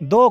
2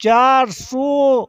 400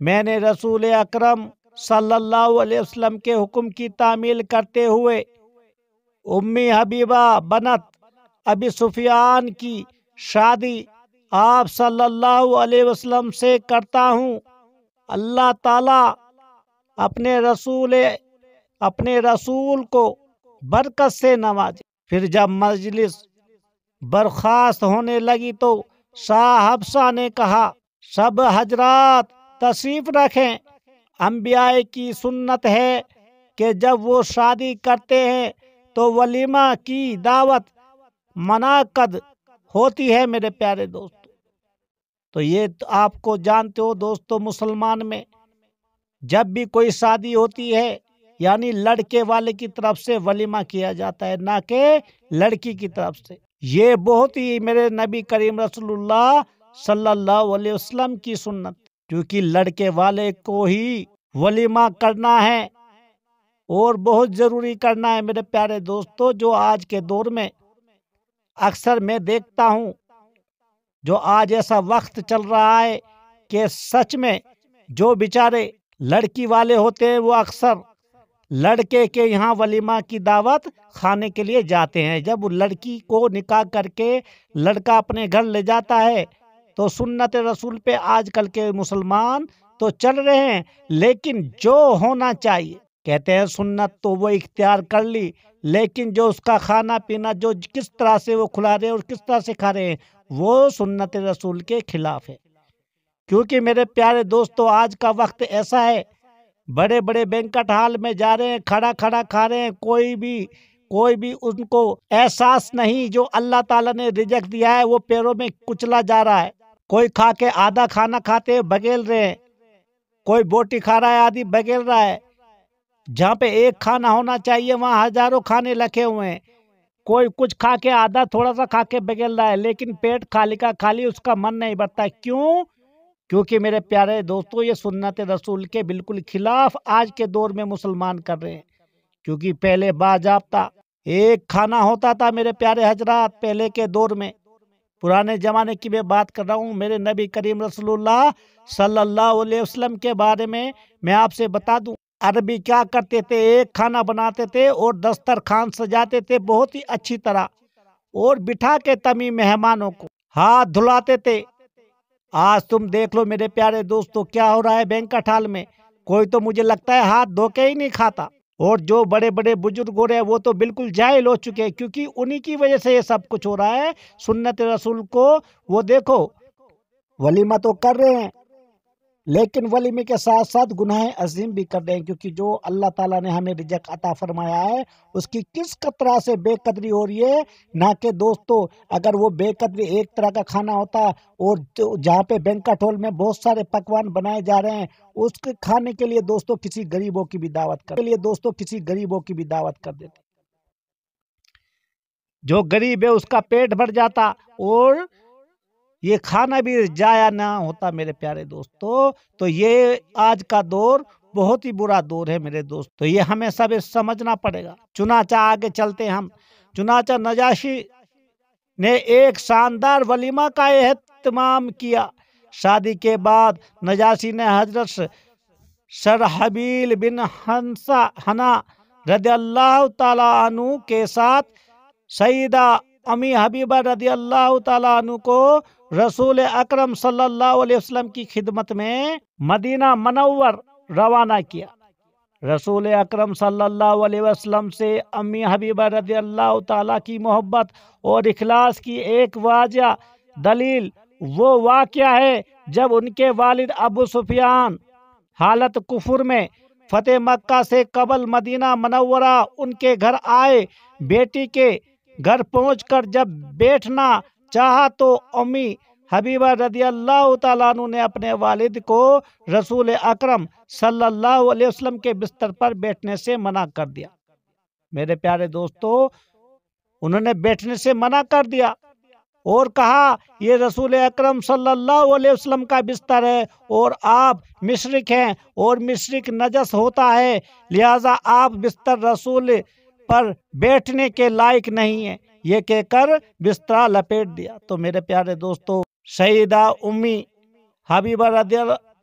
میں نے رسول اکرم صلی اللہ علیہ وسلم کے حکم کی تعمیل کرتے ہوئے امی حبیبہ بنت ابی سفیان کی شادی آپ صلی اللہ علیہ وسلم سے کرتا ہوں۔ اللہ تعالیٰ اپنے رسول کو برکت سے نوازے۔ پھر جب مجلس برخاست ہونے لگی تو شاہ حفصہ نے کہا، سب حضرات تشریف رکھیں۔ انبیاء کی سنت ہے کہ جب وہ شادی کرتے ہیں تو ولیمہ کی دعوت منعقد ہوتی ہے۔ میرے پیارے دوستو، تو یہ آپ کو جانتے ہو دوستو، مسلمان میں جب بھی کوئی شادی ہوتی ہے یعنی لڑکے والے کی طرف سے ولیمہ کیا جاتا ہے، نہ کہ لڑکی کی طرف سے۔ یہ بہت ہی میرے نبی کریم رسول اللہ صلی اللہ علیہ وسلم کی سنت، کیونکہ لڑکے والے کو ہی ولیمہ کرنا ہے اور بہت ضروری کرنا ہے۔ میرے پیارے دوستو، جو آج کے دور میں اکثر میں دیکھتا ہوں، جو آج ایسا وقت چل رہا ہے کہ سچ میں جو بیچارے لڑکی والے ہوتے ہیں وہ اکثر لڑکے کے یہاں ولیمہ کی دعوت کھانے کے لیے جاتے ہیں۔ جب لڑکی کو نکاح کر کے لڑکا اپنے گھر لے جاتا ہے تو سنت رسول پہ آج کل کے مسلمان تو چل رہے ہیں، لیکن جو ہونا چاہیے، کہتے ہیں سنت تو وہ اختیار کر لی، لیکن جو اس کا کھانا پینا جو کس طرح سے وہ کھلا رہے ہیں اور کس طرح سے کھا رہے ہیں وہ سنت رسول کے خلاف ہے۔ کیونکہ میرے پیارے دوستو، آج کا وقت ایسا ہے، بڑے بڑے بینکٹ ہال میں جا رہے ہیں، کھڑا کھڑا کھا رہے ہیں، کوئی بھی ان کو احساس نہیں جو اللہ تعالیٰ نے رزق دیا ہے وہ پیروں میں کچلا جا رہا ہے۔ کوئی کھا کے آدھا کھانا کھاتے بگیل رہے ہیں، کوئی بوٹی کھا رہا ہے آدھی بگیل رہا ہے۔ جہاں پہ ایک کھانا ہونا چاہیے وہاں ہزاروں کھانے رکھے ہوئے ہیں۔ کوئی کچھ کھا کے آدھا تھوڑا سا کھا کے بگیل رہا ہے، لیکن پیٹ خالی کا خالی، اس کا من نہیں بھرتا۔ کیوں؟ کیونکہ میرے پیارے دوستو یہ سنت رسول کے بالکل خلاف آج کے دور میں مسلمان کر رہے ہیں۔ کیونکہ پہلے باضابطہ ایک کھانا ہوتا تھا میرے پیارے حضرات، پہلے کے دور میں، پرانے زمانے کی میں بات کر رہا ہوں، میرے نبی کریم رسول اللہ صلی اللہ علیہ وسلم کے بارے میں آپ سے بتا دوں، عربی کیا کرتے تھے، ایک کھانا بناتے تھے اور دسترخوان سجاتے تھے بہت ہی اچھی طرح، اور بٹھا کے تمام مہمانوں کو ہاتھ دھلاتے تھے۔ آج تم دیکھ لو میرے پیارے دوستو کیا ہو رہا ہے بینکٹ ہال میں، کوئی تو مجھے لگتا ہے ہاتھ دھو کے ہی نہیں کھاتا، اور جو بڑے بڑے بزرگ ہو رہے ہیں وہ تو بالکل جاہل ہو چکے ہیں، کیونکہ انہی کی وجہ سے یہ سب کچھ ہو رہا ہے۔ سنت رسول کو وہ دیکھو ولیمہ تو کر رہے ہیں، لیکن ولیمے کے ساتھ ساتھ گناہ عظیم بھی کر رہے ہیں، کیونکہ جو اللہ تعالیٰ نے ہمیں رزق عطا فرمایا ہے اس کی کس طرح سے بے قدری ہو رہی ہے۔ نہ کہ دوستو اگر وہ بے قدری ایک طرح کا کھانا ہوتا اور جہاں پہ بینکٹ ہال میں بہت سارے پکوان بنائے جا رہے ہیں اس کے کھانے کے لیے دوستو کسی غریبوں کی بھی دعوت کر دیتے، جو غریب ہے اس کا پیٹ بھر جاتا اور یہ کھانا بھی جایا نہ ہوتا۔ میرے پیارے دوستو، تو یہ آج کا دور بہت ہی برا دور ہے میرے دوستو، یہ ہمیں سب سمجھنا پڑے گا۔ چنانچہ آگے چلتے ہم، چنانچہ نجاشی نے ایک شاندار ولیمہ کا اہتمام کیا۔ شادی کے بعد نجاشی نے حضرت شرحبیل بن حنا رضی اللہ تعالیٰ عنہ کے ساتھ سیدہ امی حبیبہ رضی اللہ تعالیٰ عنہ کو رسول اکرم صلی اللہ علیہ وسلم کی خدمت میں مدینہ منور روانہ کیا۔ رسول اکرم صلی اللہ علیہ وسلم سے امی حبیبہ رضی اللہ تعالیٰ کی محبت اور اخلاص کی ایک واضح دلیل وہ واقعہ ہے جب ان کے والد ابو سفیان حالت کفر میں فتح مکہ سے قبل مدینہ منورہ ان کے گھر آئے۔ بیٹی کے گھر پہنچ کر جب بیٹھنا چاہا تو امی حبیبہ رضی اللہ تعالیٰ عنہ نے اپنے والد کو رسول اکرم صلی اللہ علیہ وسلم کے بستر پر بیٹھنے سے منع کر دیا۔ میرے پیارے دوستو، انہوں نے بیٹھنے سے منع کر دیا اور کہا یہ رسول اکرم صلی اللہ علیہ وسلم کا بستر ہے اور آپ مشرک ہیں اور مشرک نجس ہوتا ہے، لہٰذا آپ بستر رسول پر بیٹھنے کے لائق نہیں ہیں، یہ کہہ کر بستر لپیٹ دیا۔ تو میرے پیارے دوستو، سیدہ امی حبیبہ